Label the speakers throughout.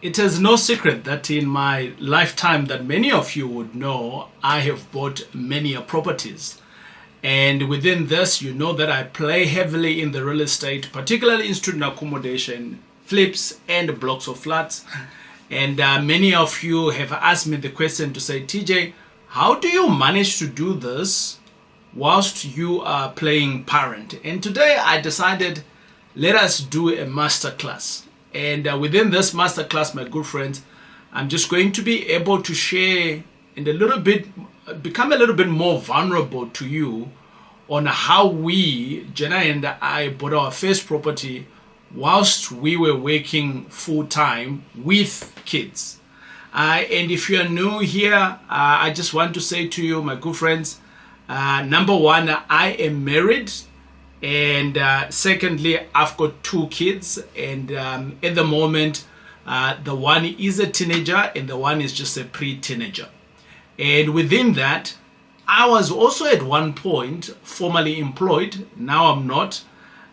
Speaker 1: It is no secret that in my lifetime that many of you would know, I have bought many properties. And within this, you know that I play heavily in the real estate, particularly in student accommodation, flips and blocks of flats. And many of you have asked me the question to say, TJ, how do you manage to do this whilst you are playing parent? And today I decided, let us do a masterclass. And within this masterclass, my good friends, I'm just going to be able to share and become a little bit more vulnerable to you on how we, Gena and I, bought our first property whilst we were working full time with kids. And if you are new here, I just want to say to you, my good friends, number one, I am married. And secondly, I've got two kids, and at the moment, the one is a teenager and the one is just a pre-teenager. And within that, I was also at one point formerly employed. Now I'm not.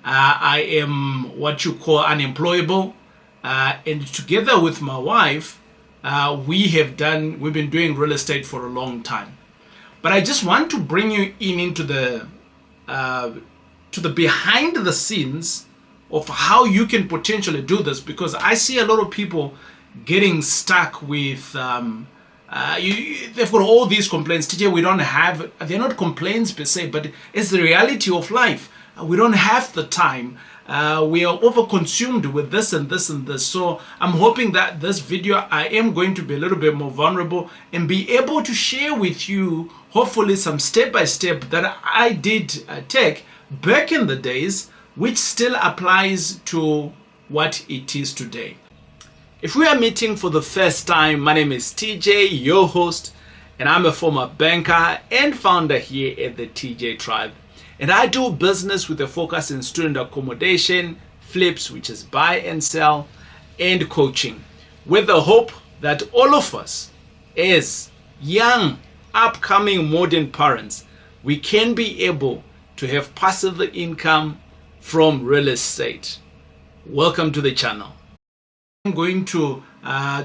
Speaker 1: I am what you call unemployable. And together with my wife, we've been doing real estate for a long time. But I just want to bring you into the behind the scenes of how you can potentially do this, because I see a lot of people getting stuck with they've got all these complaints. TJ, they're not complaints per se, but it's the reality of life. We don't have the time. We are overconsumed with this and this and this. So I'm hoping that this video, I am going to be a little bit more vulnerable and be able to share with you, hopefully, some step-by-step that I did take back in the days, which still applies to what it is today. If we are meeting for the first time, my name is TJ, your host, and I'm a former banker and founder here at the TJ Tribe. And I do business with a focus in student accommodation, flips, which is buy and sell, and coaching, with the hope that all of us, as young, upcoming modern parents, we can be able to have passive income from real estate. Welcome to the channel. I'm going to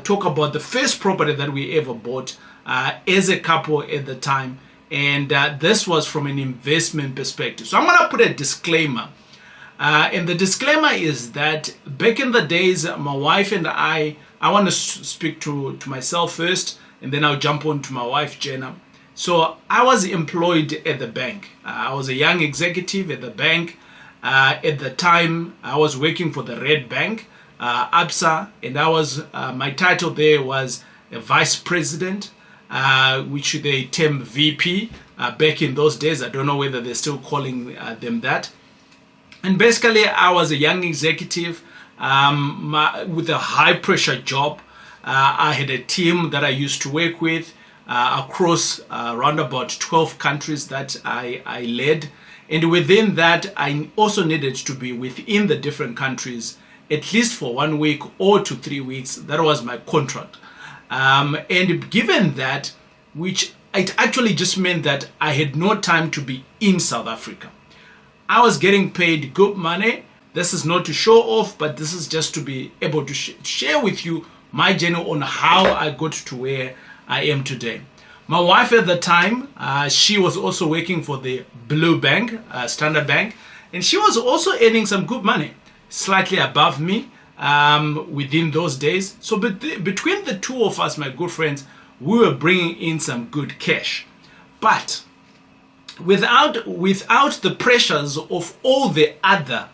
Speaker 1: talk about the first property that we ever bought as a couple at the time, and this was from an investment perspective. So I'm going to put a disclaimer, and the disclaimer is that back in the days, my wife and I want to speak to myself first, and then I'll jump on to my wife, Gena. So I was employed at the bank. I was a young executive at the bank. At the time, I was working for the Red Bank, ABSA, and I was my title there was a vice president, which they term VP back in those days. I don't know whether they're still calling them that. And basically, I was a young executive with a high-pressure job. I had a team that I used to work with across around about 12 countries that I led. And within that, I also needed to be within the different countries, at least for 1 week or 2 3 weeks. That was my contract. And given that, which it actually just meant that I had no time to be in South Africa. I was getting paid good money. This is not to show off, but this is just to be able to share with you my journey on how I got to where I am today. My wife at the time, she was also working for the Blue Bank, Standard Bank, and she was also earning some good money, slightly above me within those days. So between the two of us, my good friends, we were bringing in some good cash. But without the pressures of all the other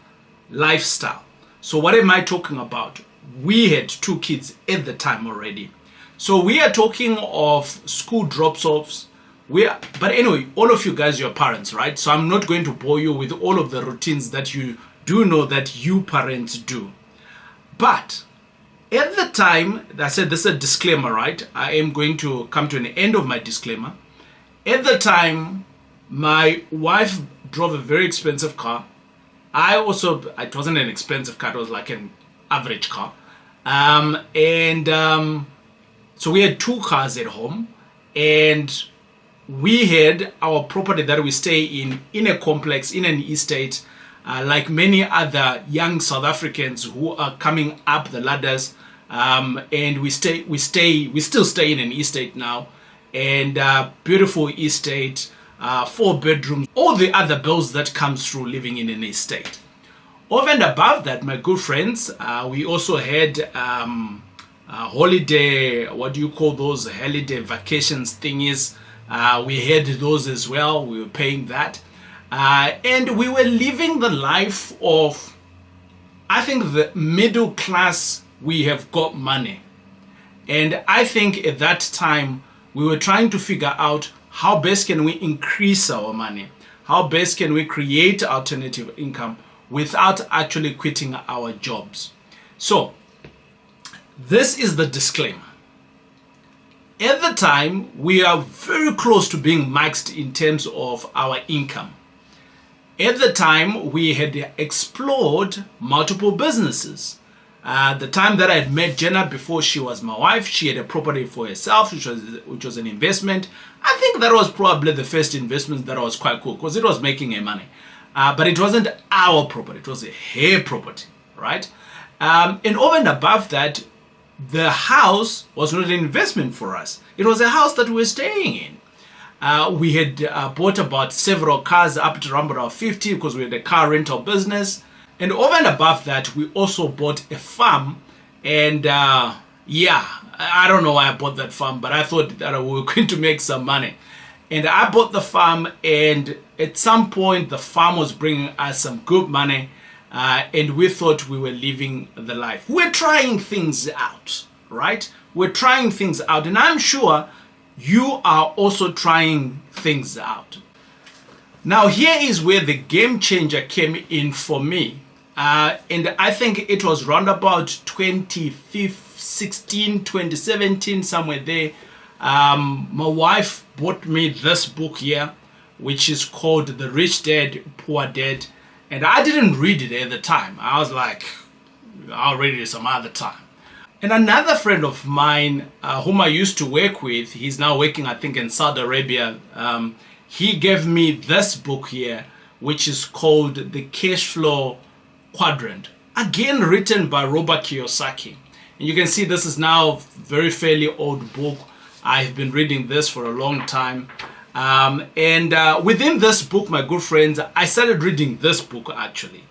Speaker 1: lifestyle. So what am I talking about? We had two kids at the time already. So we are talking of school drops-offs. But anyway, all of you guys, you're parents, right? So I'm not going to bore you with all of the routines that you do know that you parents do. But at the time, I said this is a disclaimer, right? I am going to come to an end of my disclaimer. At the time, my wife drove a very expensive car. It wasn't an expensive car, it was like an average car. So we had two cars at home, and we had our property that we stay in a complex, in an estate, like many other young South Africans who are coming up the ladders and we still stay in an estate now, and beautiful estate, 4 bedrooms, all the other bills that comes through living in an estate. Over and above that, my good friends, we also had holiday, what do you call those holiday vacations thingies? We had those as well. We were paying that, and we were living the life of, I think, the middle class. We have got money, and I think at that time we were trying to figure out how best can we increase our money, how best can we create alternative income without actually quitting our jobs. So this is the disclaimer. At the time, we are very close to being maxed in terms of our income. At the time, we had explored multiple businesses. The time that I had met Gena, before she was my wife, she had a property for herself, which was an investment. I think that was probably the first investment that was quite cool because it was making her money. But it wasn't our property, it was her property, right? And over and above that, the house was not an investment for us. It was a house that we were staying in. We had bought about several cars up to around about 50 because we had a car rental business. And over and above that, we also bought a farm. And yeah, I don't know why I bought that farm, but I thought that we were going to make some money. And I bought the farm, and at some point, the farm was bringing us some good money. And we thought we were living the life. We're trying things out, right? We're trying things out. And I'm sure you are also trying things out. Now, here is where the game changer came in for me. And I think it was round about 2016, 2017, somewhere there. My wife bought me this book here, which is called The Rich Dad, Poor Dad. And I didn't read it at the time. I was like, I'll read it some other time. And another friend of mine, whom I used to work with, he's now working, I think, in Saudi Arabia. He gave me this book here, which is called The Cash Flow Quadrant. Again, written by Robert Kiyosaki. And you can see this is now a very fairly old book. I've been reading this for a long time. Within this book, my good friends, I started reading this book actually.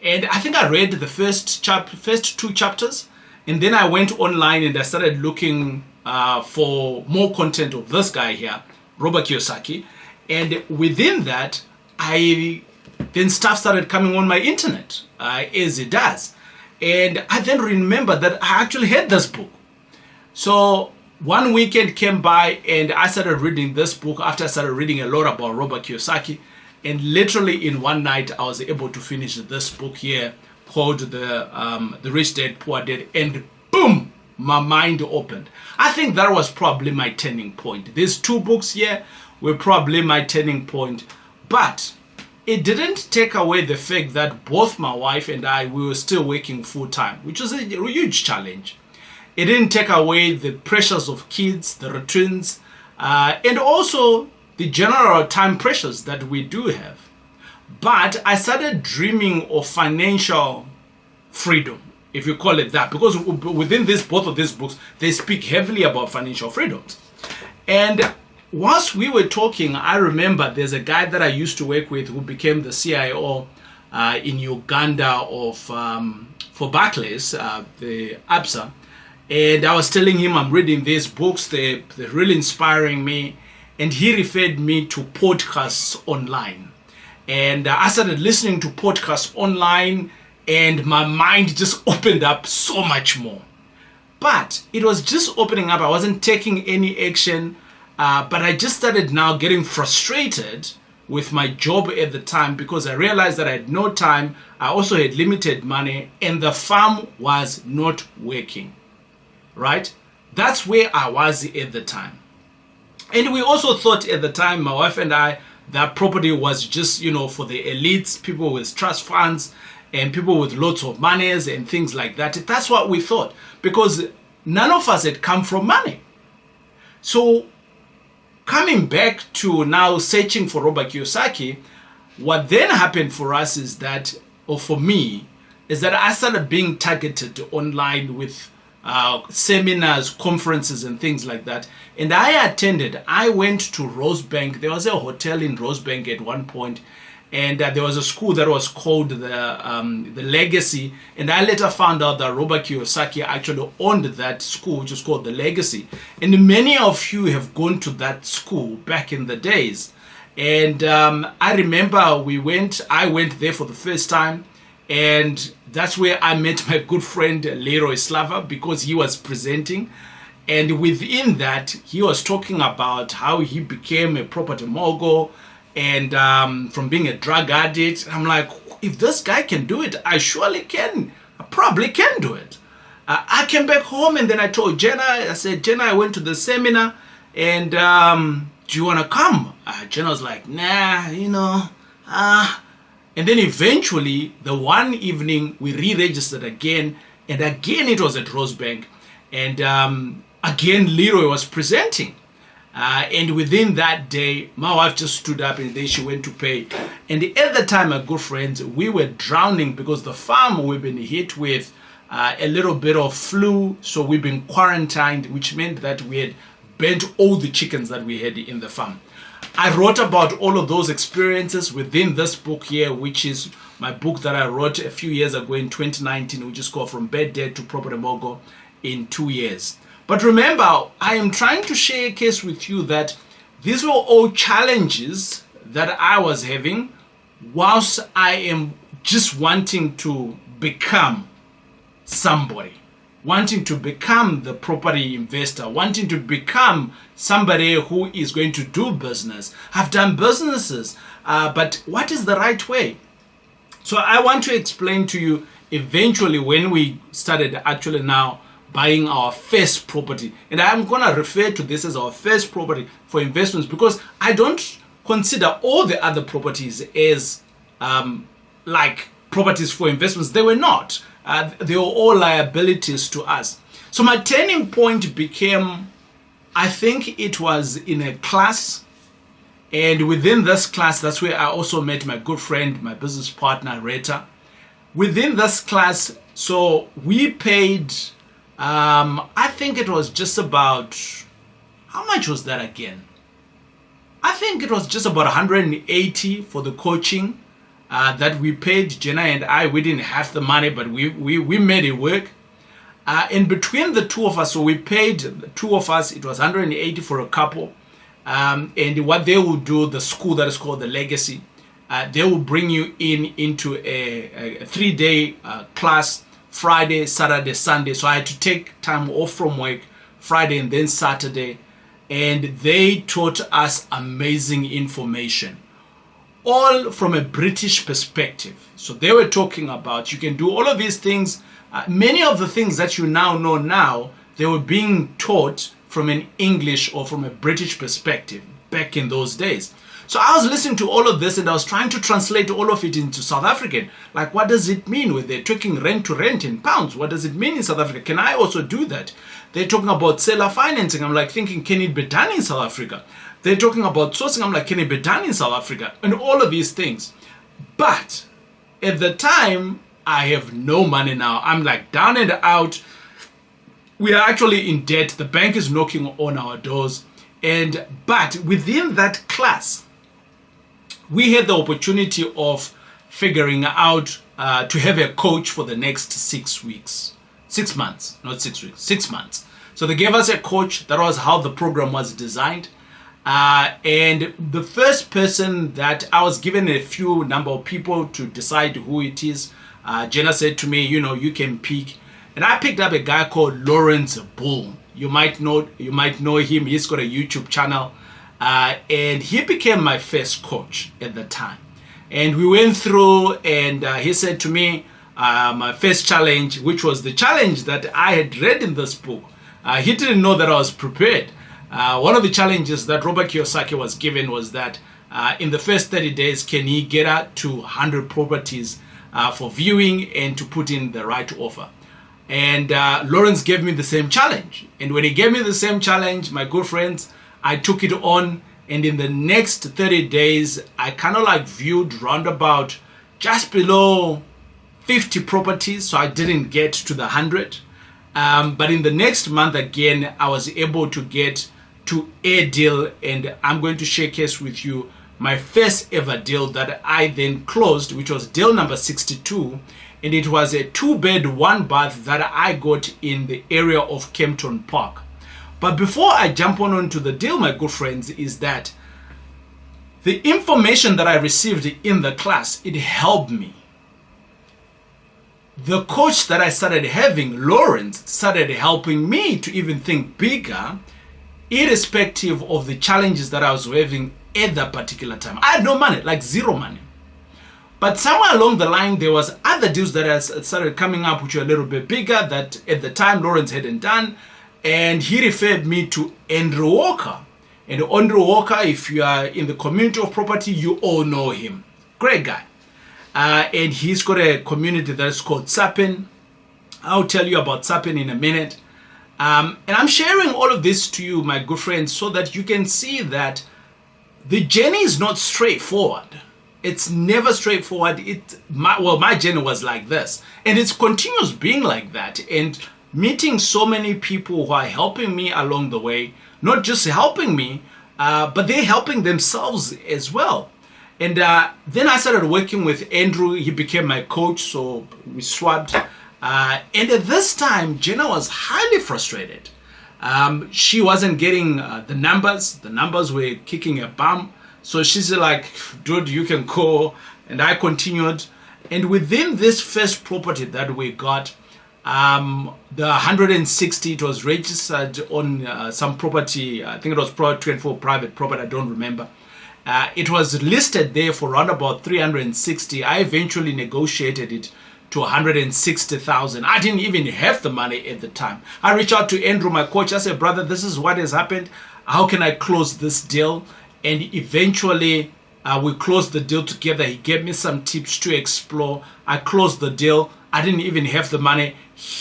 Speaker 1: And I think I read the first 2 chapters. And then I went online and I started looking for more content of this guy here, Robert Kiyosaki. And within that, then stuff started coming on my internet, as it does. And I then remembered that I actually had this book. So one weekend came by and I started reading this book after I started reading a lot about Robert Kiyosaki. And literally in one night, I was able to finish this book here called The Rich Dad, Poor Dad. And boom, my mind opened. I think that was probably my turning point. These 2 books here were probably my turning point. But it didn't take away the fact that both my wife and I, we were still working full time, which was a huge challenge. It didn't take away the pressures of kids, the routines, and also the general time pressures that we do have. But I started dreaming of financial freedom, if you call it that, because within both of these books, they speak heavily about financial freedoms. And whilst we were talking, I remember there's a guy that I used to work with who became the CIO in Uganda for Barclays, the ABSA. And I was telling him I'm reading these books, they're really inspiring me. And he referred me to podcasts online. And I started listening to podcasts online and my mind just opened up so much more. But it was just opening up. I wasn't taking any action. But I just started now getting frustrated with my job at the time because I realized that I had no time. I also had limited money and the farm was not working, right? That's where I was at the time. And we also thought at the time, my wife and I, that property was just, for the elites, people with trust funds and people with lots of monies and things like that. That's what we thought because none of us had come from money. So coming back to now searching for Robert Kiyosaki, what then happened for us is that, or for me, is that I started being targeted online with seminars, conferences, and things like that. And I attended. I went to Rosebank. There was a hotel in Rosebank at one point, and there was a school that was called the Legacy. And I later found out that Robert Kiyosaki actually owned that school, which is called the Legacy. And many of you have gone to that school back in the days. And I remember I went there for the first time, and that's where I met my good friend Leroy Slava, because he was presenting. And within that, he was talking about how he became a property mogul, and from being a drug addict. I'm like, if this guy can do it, I surely can. I probably can do it. I came back home, and then I told Gena, I said, Gena, I went to the seminar, and do you want to come? Gena was like, nah, and then eventually, the one evening, we re-registered again, and again it was at Rosebank, and again Leroy was presenting. And within that day, my wife just stood up, and then she went to pay. And at the time, my good friends, we were drowning because the farm, we've been hit with a little bit of flu, so we've been quarantined, which meant that we had burnt all the chickens that we had in the farm. I wrote about all of those experiences within this book here, which is my book that I wrote a few years ago in 2019, which is called From Bad Debt to Property Mogul in 2 years. But remember, I am trying to share a case with you that these were all challenges that I was having whilst I am just wanting to become somebody, wanting to become the property investor, wanting to become somebody who is going to do business. I've done businesses, but what is the right way? So I want to explain to you eventually when we started actually now buying our first property. And I'm going to refer to this as our first property for investments, because I don't consider all the other properties as like properties for investments. They were not. They were all liabilities to us. So my turning point became, I think it was in a class. And within this class, that's where I also met my good friend, my business partner, Rita. Within this class, so we paid, I think it was just about, how much was that again? I think it was just about 180 for the coaching that we paid. Gena and I, we didn't have the money, but we made it work. And between the two of us, so we paid the two of us, it was 180 for a couple. And what they will do, the school that is called the Legacy, they will bring you into a 3-day class, Friday, Saturday, Sunday. So I had to take time off from work, Friday and then Saturday. And they taught us amazing information, all from a British perspective. So they were talking about, you can do all of these things. Many of the things that you now know now, they were being taught from an English or from a British perspective back in those days. So I was listening to all of this, and I was trying to translate all of it into South African. Like, what does it mean when they're talking rent to rent in pounds? What does it mean in South Africa? Can I also do that? They're talking about seller financing. I'm like thinking, can it be done in South Africa? They're talking about sourcing. I'm like, can it be done in South Africa? And all of these things. But at the time, I have no money now. I'm like down and out. We are actually in debt. The bank is knocking on our doors. But within that class, we had the opportunity of figuring out to have a coach for the next 6 weeks. 6 months, not 6 weeks, 6 months. So they gave us a coach. That was how the program was designed. And the first person that I was given a few number of people to decide who it is, Gena said to me, you can pick. And I picked up a guy called Lawrence Bull. You might know him. He's got a YouTube channel. And he became my first coach at the time. And we went through, and he said to me, my first challenge, which was the challenge that I had read in this book. He didn't know that I was prepared. One of the challenges that Robert Kiyosaki was given was that in the first 30 days, can he get out to 100 properties for viewing and to put in the right offer? And Lawrence gave me the same challenge. And when he gave me the same challenge, my good friends, I took it on. And in the next 30 days, I kind of like viewed roundabout just below 50 properties. So I didn't get to the 100. But in the next month again, I was able to get to a deal, and I'm going to showcase with you my first ever deal that I then closed, which was deal number 62, and it was a 2-bed 1-bath that I got in the area of Kempton Park. But before I jump onto the deal, my good friends, is that the information that I received in the class, it helped me. The coach that I started having, Lawrence, started helping me to even think bigger, irrespective of the challenges that I was having at that particular time. I had no money, like zero money. But somewhere along the line, there was other deals that I started coming up, which were a little bit bigger, that at the time Lawrence hadn't done. And he referred me to Andrew Walker. And Andrew Walker, if you are in the community of property, you all know him. Great guy. And he's got a community that's called Sapin. I'll tell you about Sapin in a minute. And I'm sharing all of this to you, my good friends, so that you can see that the journey is not straightforward. It's never straightforward. My journey was like this. And it continues being like that. And meeting so many people who are helping me along the way, not just helping me, but they're helping themselves as well. And then I started working with Andrew. He became my coach, so we swapped. And at this time, Gena was highly frustrated. She wasn't getting the numbers. The numbers were kicking a bum. So she's like, dude, you can go. And I continued. And within this first property that we got, the 160, it was registered on some property. I think it was Pro 24 private property. I don't remember. It was listed there for around about 360. I eventually negotiated it to 160,000. I didn't even have the money at the time. I reached out to Andrew, my coach. I said, brother, this is what has happened. How can I close this deal? And eventually we closed the deal together. He gave me some tips to explore. I closed the deal. I didn't even have the money.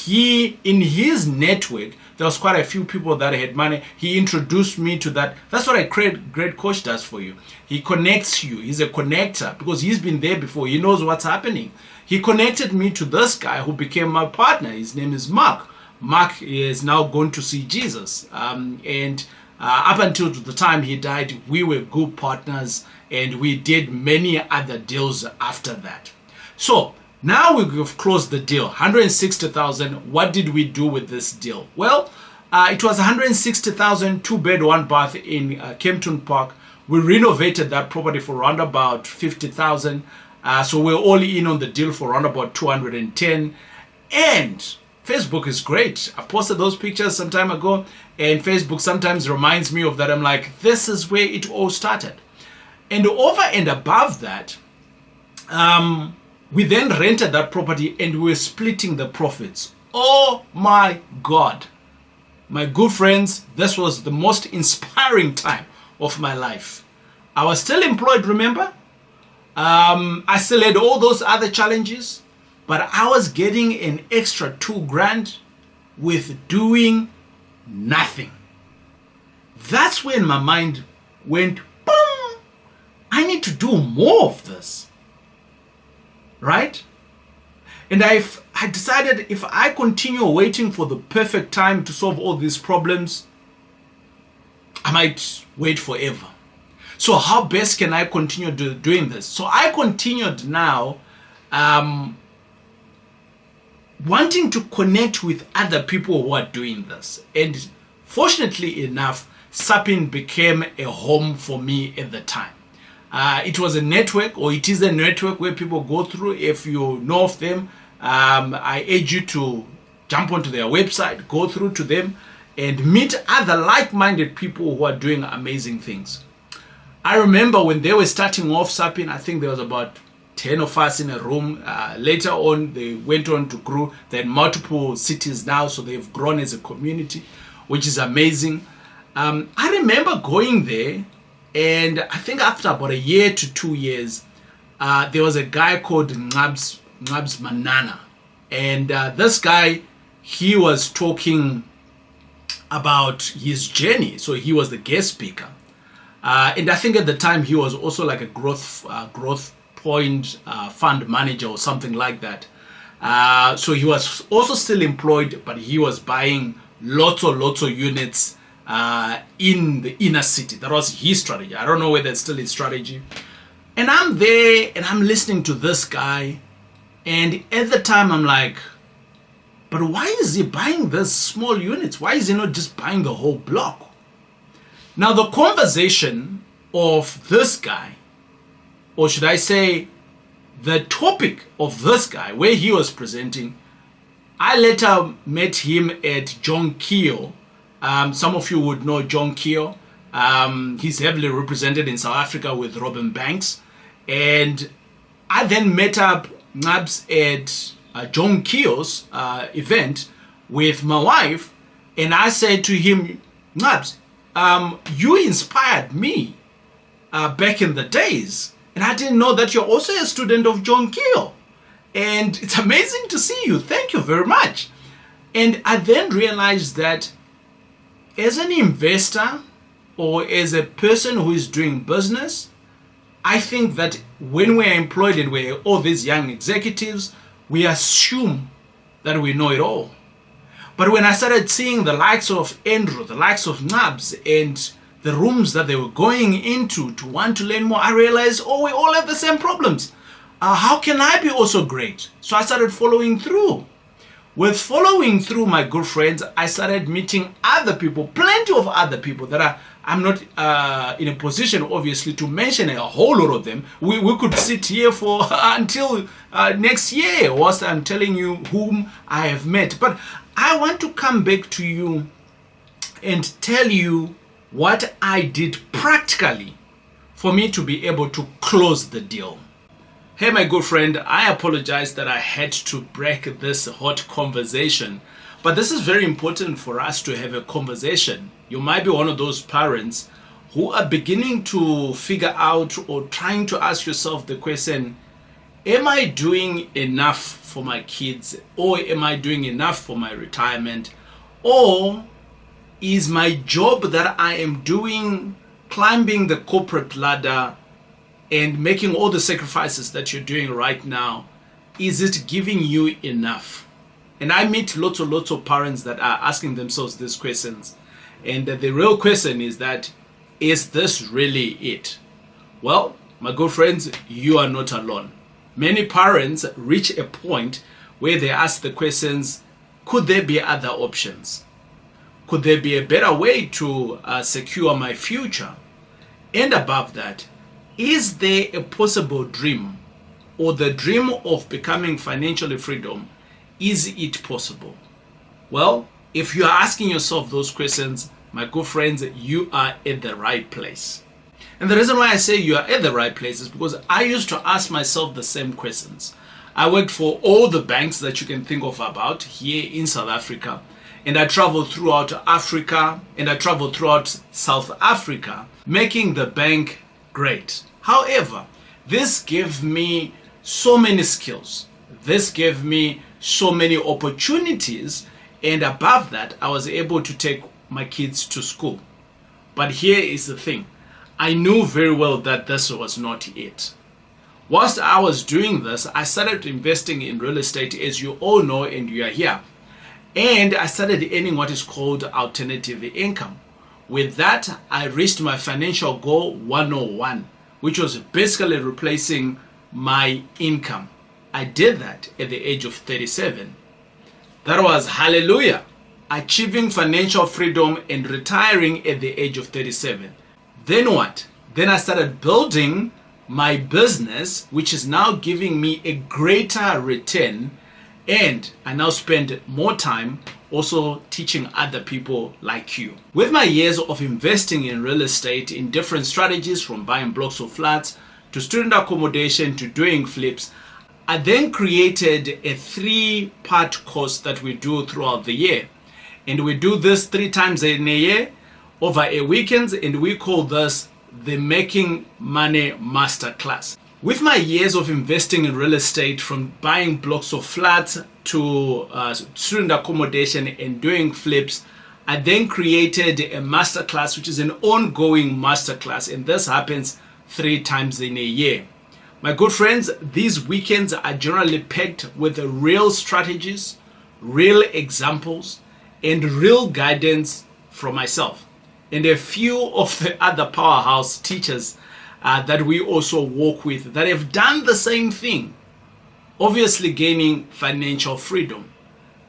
Speaker 1: In his network, there was quite a few people that had money. He introduced me to that. That's what a great coach does for you. He connects you. He's a connector because he's been there before. He knows what's happening. He connected me to this guy who became my partner. His name is Mark. Mark is now going to see Jesus. Up until the time he died, we were good partners, and we did many other deals after that. So now we've closed the deal, 160,000. What did we do with this deal? Well, it was 160,000, 2-bed, 1-bath in Kempton Park. We renovated that property for around about 50,000. So we're all in on the deal for around about 210. And Facebook is great. I posted those pictures some time ago, and Facebook sometimes reminds me of that. I'm like, this is where it all started. And over and above that, we then rented that property and we were splitting the profits. Oh my God. My good friends, this was the most inspiring time of my life. I was still employed, remember? I still had all those other challenges, but I was getting an extra $2,000 with doing nothing. That's when my mind went, boom, I need to do more of this. Right? And I decided if I continue waiting for the perfect time to solve all these problems, I might wait forever. So how best can I continue doing this? So I continued now wanting to connect with other people who are doing this. And fortunately enough, Sapin became a home for me at the time. It was a network, or it is a network where people go through. If you know of them, I urge you to jump onto their website, go through to them, and meet other like-minded people who are doing amazing things. I remember when they were starting off Sapin, I think there was about 10 of us in a room. Later on, they went on to grow. They're in multiple cities now, so they've grown as a community, which is amazing. I remember going there, and I think after about 1 year to 2 years, there was a guy called Ngabs Manana. And this guy, he was talking about his journey. So he was the guest speaker. And I think at the time he was also like a growth point fund manager or something like that. So he was also still employed, but he was buying lots of units in the inner city. That was his strategy. I don't know whether it's still his strategy. And I'm there and I'm listening to this guy. And at the time I'm like, but why is he buying these small units? Why is he not just buying the whole block? Now the conversation of this guy, or should I say the topic of this guy, where he was presenting, I later met him at John Keo. Some of you would know John Keo. He's heavily represented in South Africa with Robin Banks. And I then met up Nabs at John Keo's event with my wife. And I said to him, Nabs, you inspired me back in the days. And I didn't know that you're also a student of John Keo. And it's amazing to see you. Thank you very much. And I then realized that as an investor or as a person who is doing business, I think that when we're employed and we're all these young executives, we assume that we know it all. But when I started seeing the likes of Andrew, the likes of Nabs, and the rooms that they were going into to want to learn more, I realized, oh, we all have the same problems. How can I be also great? So I started following through. With following through, my good friends, I started meeting other people, plenty of other people that I'm not in a position, obviously, to mention a whole lot of them. We could sit here for until next year whilst I'm telling you whom I have met. But I want to come back to you and tell you what I did practically for me to be able to close the deal. Hey, my good friend, I apologize that I had to break this hot conversation, but this is very important for us to have a conversation. You might be one of those parents who are beginning to figure out or trying to ask yourself the question, am I doing enough for my kids? Or am I doing enough for my retirement? Or is my job that I am doing, climbing the corporate ladder and making all the sacrifices that you're doing right now, is it giving you enough? And I meet lots of parents that are asking themselves these questions. And the real question is that, is this really it? Well, my good friends, you are not alone. Many parents reach a point where they ask the questions, could there be other options? Could there be a better way to secure my future? And above that, is there a possible dream or the dream of becoming financially freedom? Is it possible? Well, if you are asking yourself those questions, my good friends, you are at the right place. And the reason why I say you are at the right place is because I used to ask myself the same questions. I worked for all the banks that you can think of about here in South Africa. And I traveled throughout Africa and I traveled throughout South Africa, making the bank great. However, this gave me so many skills. This gave me so many opportunities. And above that, I was able to take my kids to school. But here is the thing. I knew very well that this was not it. Whilst I was doing this, I started investing in real estate, as you all know, and you are here. And I started earning what is called alternative income. With that, I reached my financial goal 101, which was basically replacing my income. I did that at the age of 37. That was hallelujah, achieving financial freedom and retiring at the age of 37. Then what? Then I started building my business, which is now giving me a greater return, and I now spend more time also teaching other people like you. With my years of investing in real estate in different strategies, from buying blocks of flats to student accommodation to doing flips, I then created a 3-part course that we do throughout the year. And we do this 3 times in a year over a weekend, and we call this the Making Money Masterclass. With my years of investing in real estate, from buying blocks of flats to student accommodation and doing flips, I then created a masterclass, which is an ongoing masterclass, and this happens 3 times in a year. My good friends, these weekends are generally packed with real strategies, real examples, and real guidance from myself and a few of the other powerhouse teachers that we also work with that have done the same thing, obviously gaining financial freedom.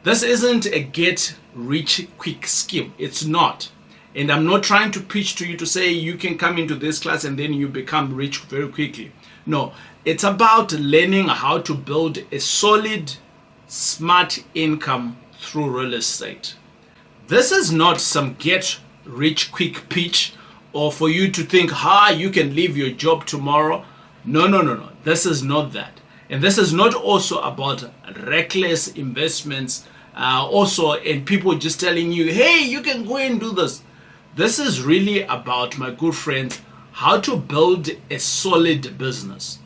Speaker 1: This isn't a get rich quick scheme. It's not. And I'm not trying to pitch to you to say you can come into this class and then you become rich very quickly. No, it's about learning how to build a solid, smart income through real estate. This is not some get rich quick pitch or for you to think, you can leave your job tomorrow. No. This is not that. And this is not also about reckless investments and people just telling you, hey, you can go and do this. This is really about, my good friends, how to build a solid business,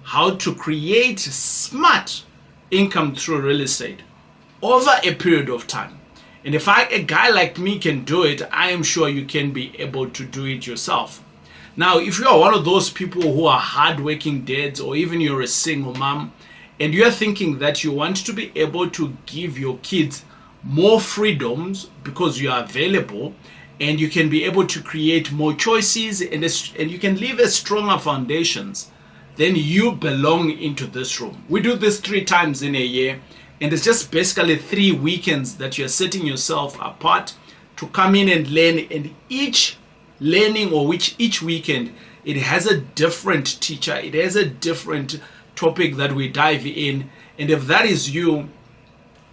Speaker 1: how to create smart income through real estate over a period of time. And if a guy like me can do it, I am sure you can be able to do it yourself. Now, if you are one of those people who are hardworking dads, or even you're a single mom, and you're thinking that you want to be able to give your kids more freedoms because you are available, and you can be able to create more choices and you can leave a stronger foundations, then you belong into this room. We do this 3 times in a year, and it's just basically 3 weekends that you're setting yourself apart to come in and learn. And each learning or each weekend, it has a different teacher. It has a different topic that we dive in. And if that is you,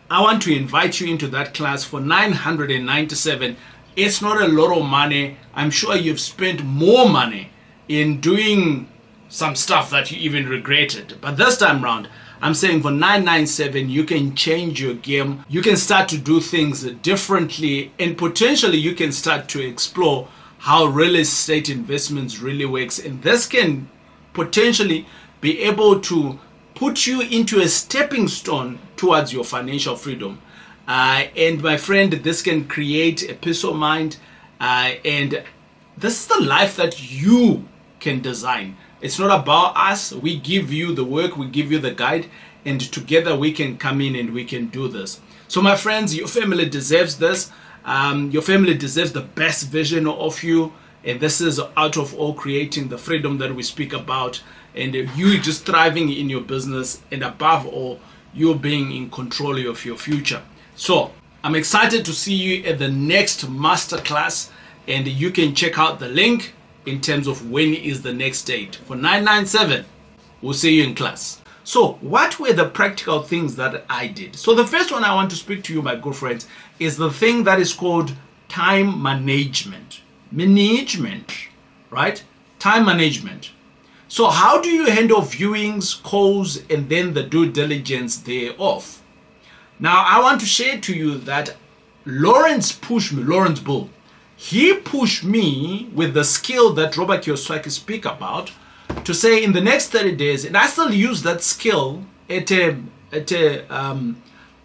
Speaker 1: I want to invite you into that class for $997. It's not a lot of money. I'm sure you've spent more money in doing some stuff that you even regretted. But this time round, I'm saying for $997, you can change your game. You can start to do things differently, and potentially you can start to explore how real estate investments really works. And this can potentially be able to put you into a stepping stone towards your financial freedom. And my friend, this can create a peace of mind. And this is the life that you can design. It's not about us. We give you the work, we give you the guide, and together we can come in and we can do this. So my friends, your family deserves this. Your family deserves the best version of you. And this is out of all creating the freedom that we speak about. And you just thriving in your business. And above all, you being in control of your future. So I'm excited to see you at the next masterclass. And you can check out the link in terms of when is the next date. For $997, we'll see you in class. So what were the practical things that I did? So the first one I want to speak to you, my good friends, is the thing that is called time management. Right? Time management. So how do you handle viewings, calls, and then the due diligence thereof? Now, I want to share to you that Lawrence Bull, he pushed me with the skill that Robert Kiyosaki speak about to say in the next 30 days, and I still use that skill at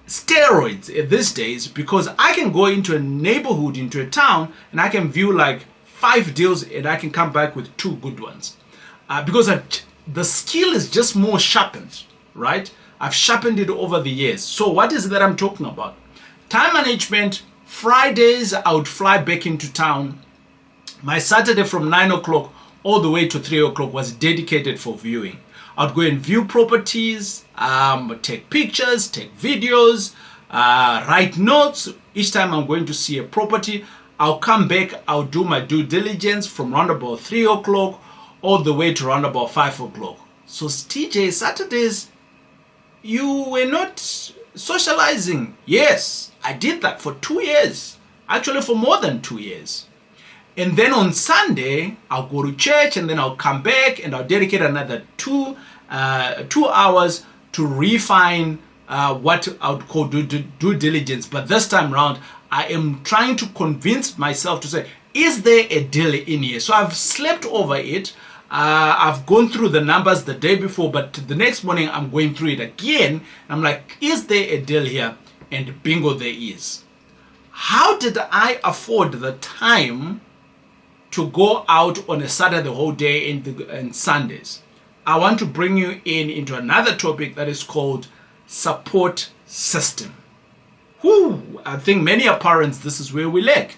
Speaker 1: steroids at these days, because I can go into a neighborhood, into a town, and I can view like 5 deals and I can come back with 2 good ones. Because the skill is just more sharpened, right? I've sharpened it over the years. So what is it that I'm talking about? Time management. Fridays, I would fly back into town. My Saturday from 9 o'clock all the way to 3 o'clock was dedicated for viewing. I'd go and view properties, take pictures, take videos, write notes. Each time I'm going to see a property, I'll come back, I'll do my due diligence from around about 3 o'clock all the way to around about 5 o'clock. So TJ, Saturdays, you were not socializing. Yes, I did that for 2 years. Actually, for more than 2 years. And then on Sunday, I'll go to church and then I'll come back and I'll dedicate another 2 hours to refine what I would call due diligence. But this time around, I am trying to convince myself to say, is there a deal in here? So I've slept over it. I've gone through the numbers the day before, but the next morning I'm going through it again. I'm like, is there a deal here? And bingo, there is. How did I afford the time to go out on a Saturday the whole day and Sundays? I want to bring you into another topic that is called support system. I think many are parents, this is where we lack.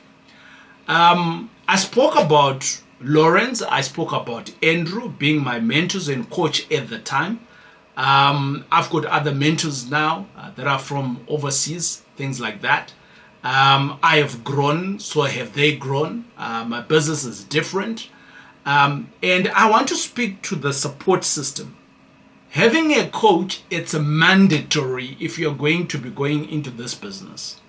Speaker 1: I spoke about Lawrence, I spoke about Andrew being my mentors and coach at the time. I've got other mentors now that are from overseas, things like that. I have grown, so have they grown. My business is different. And I want to speak to the support system. Having a coach, it's a mandatory if you're going to be going into this business.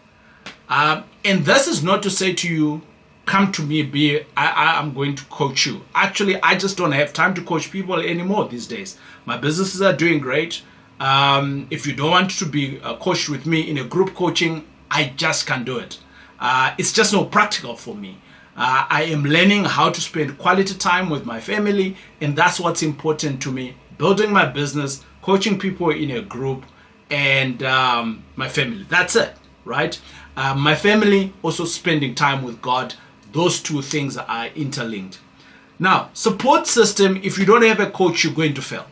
Speaker 1: And this is not to say to you, come to me, I'm going to coach you. Actually, I just don't have time to coach people anymore these days. My businesses are doing great. If you don't want to be coached with me in a group coaching, I just can't do it. It's just not practical for me. I am learning how to spend quality time with my family, and that's what's important to me. Building my business, coaching people in a group, and my family. That's it, right? My family, also spending time with God. Those two things are interlinked. Now, support system, if you don't have a coach, you're going to fail.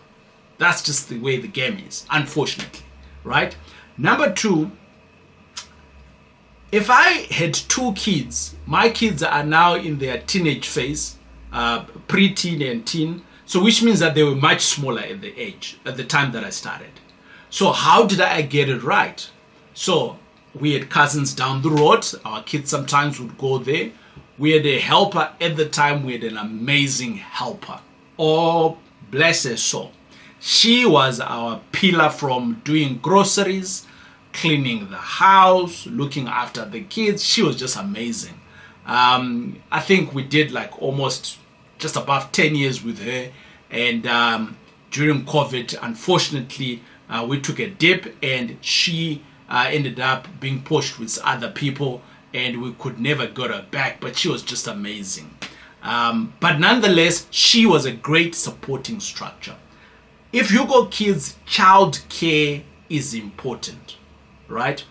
Speaker 1: That's just the way the game is, unfortunately, right? Number two, if I had two kids, my kids are now in their teenage phase, pre-teen and teen, so which means that they were much smaller at the time that I started. So how did I get it right? So we had cousins down the road. Our kids sometimes would go there. We had a helper at the time. We had an amazing helper. Oh, bless her soul. She was our pillar from doing groceries, cleaning the house, looking after the kids. She was just amazing. I think we did like almost just above 10 years with her. And during COVID, unfortunately, we took a dip and she ended up being pushed with other people and we could never get her back, but she was just amazing. But nonetheless, she was a great supporting structure. If you got kids, child care is important, right?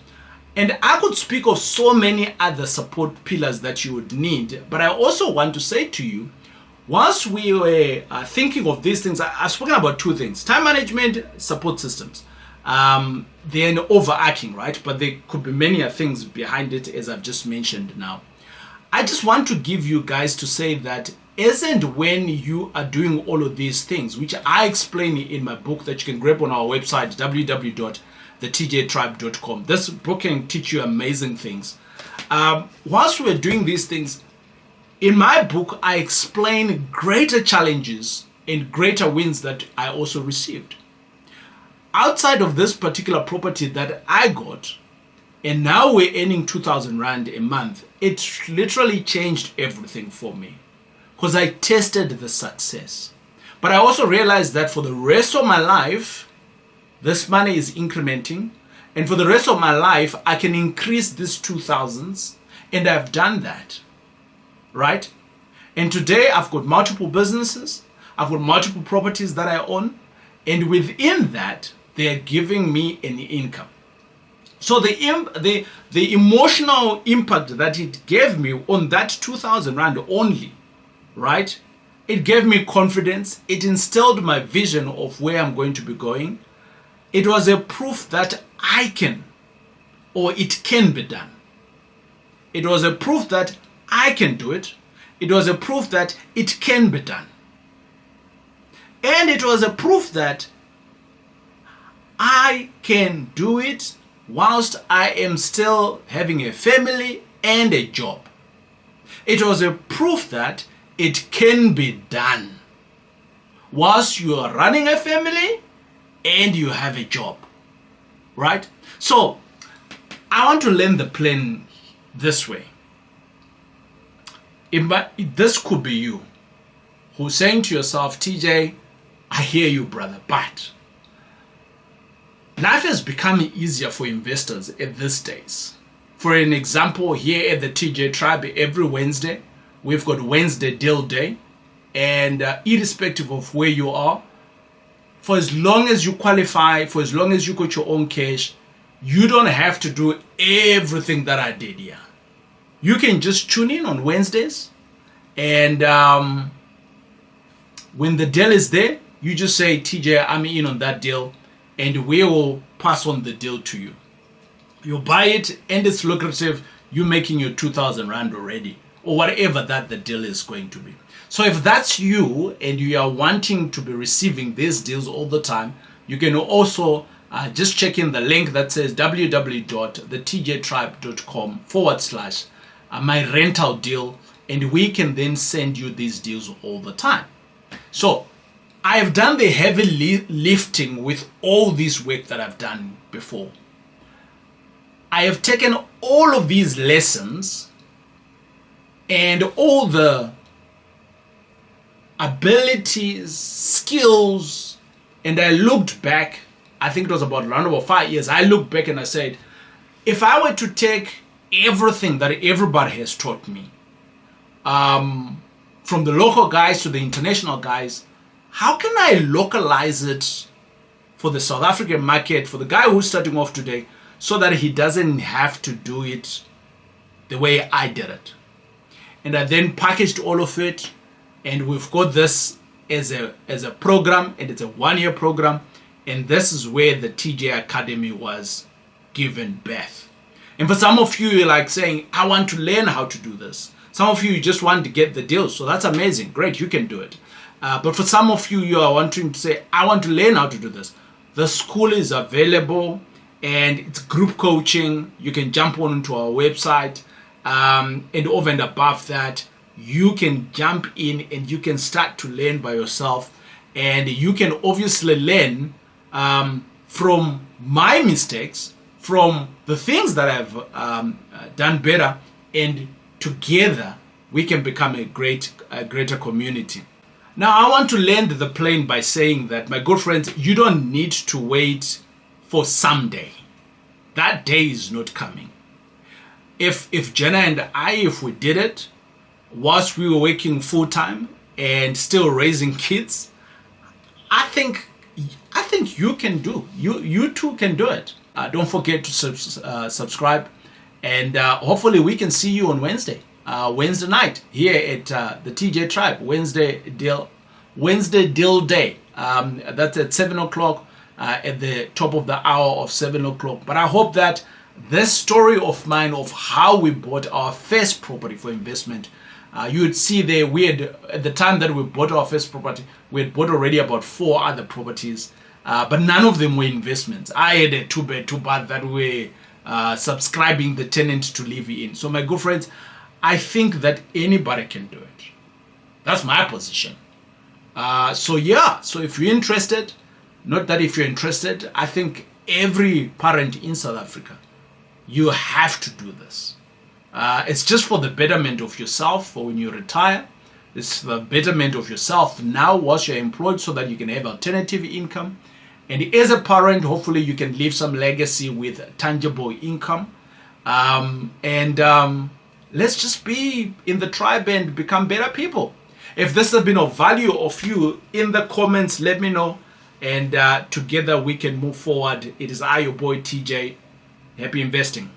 Speaker 1: And I could speak of so many other support pillars that you would need, but I also want to say to you, once we were thinking of these things, I've spoken about two things: time management, support systems. They're overarching, right? But there could be many things behind it, as I've just mentioned now. I just want to give you guys to say that as and when you are doing all of these things, which I explain in my book that you can grab on our website, www.thetjtribe.com. This book can teach you amazing things. Whilst we're doing these things, in my book, I explain greater challenges and greater wins that I also received. Outside of this particular property that I got, and now we're earning 2,000 Rand a month, it literally changed everything for me because I tested the success. But I also realized that for the rest of my life, this money is incrementing, and for the rest of my life, I can increase these 2,000s, and I've done that, right? And today I've got multiple businesses, I've got multiple properties that I own, and within that, they are giving me an income. So the emotional impact that it gave me on that 2,000 Rand only, right? It gave me confidence. It instilled my vision of where I'm going to be going. It was a proof that I can, or it can be done. It was a proof that I can do it. It was a proof that it can be done. And it was a proof that I can do it whilst I am still having a family and a job. It was a proof that it can be done whilst you are running a family and you have a job, right? So I want to learn the plane this way. This could be you who's saying to yourself, TJ, I hear you, brother, but life has become easier for investors at these days. For an example, here at the TJ Tribe, every Wednesday, we've got Wednesday Deal Day. And irrespective of where you are, for as long as you qualify, for as long as you got your own cash, you don't have to do everything that I did here. You can just tune in on Wednesdays. And when the deal is there, you just say, TJ, I'm in on that deal, and we will pass on the deal to you. You buy it and it's lucrative, you're making your 2,000 Rand already, or whatever that the deal is going to be. So if that's you and you are wanting to be receiving these deals all the time, you can also just check in the link that says www.thetjtribe.com/my rental deal, and we can then send you these deals all the time. So I have done the heavy lifting with all this work that I've done before. I have taken all of these lessons and all the abilities, skills, and I looked back, I think it was around about 5 years, I looked back and I said, if I were to take everything that everybody has taught me, from the local guys to the international guys, how can I localize it for the South African market, for the guy who's starting off today, so that he doesn't have to do it the way I did it? And I then packaged all of it, and we've got this as a program, and it's a 1-year program, and this is where the TJ Academy was given birth. And for some of you, you're like saying, I want to learn how to do this. Some of you just want to get the deal, so that's amazing. Great, you can do it. But for some of you, you are wanting to say, I want to learn how to do this. The school is available, and it's group coaching. You can jump onto our website, and over and above that, you can jump in and you can start to learn by yourself, and you can obviously learn from my mistakes, from the things that I've done better, and together we can become a greater community. Now, I want to land the plane by saying that, my good friends, you don't need to wait for someday. That day is not coming. If Gena and I, if we did it whilst we were working full time and still raising kids, I think you can do. You too can do it. Don't forget to subscribe, and hopefully we can see you on Wednesday night here at the TJ Tribe. Wednesday deal day. That's at 7 o'clock. At the top of the hour of 7 o'clock. But I hope that this story of mine of how we bought our first property for investment, you would see there, we had, at the time that we bought our first property, we had bought already about 4 other properties, but none of them were investments. I had a 2-bed, 2-bath that we subscribing the tenant to live in. So my good friends, I think that anybody can do it. That's my position. So if you're interested, not that if you're interested, I think every parent in South Africa, you have to do this. It's just for the betterment of yourself for when you retire. It's the betterment of yourself now whilst you're employed, so that you can have alternative income. And as a parent, hopefully you can leave some legacy with tangible income. Let's just be in the tribe and become better people. If this has been of value of you, in the comments, let me know. And together we can move forward. It is I, your boy TJ. Happy investing.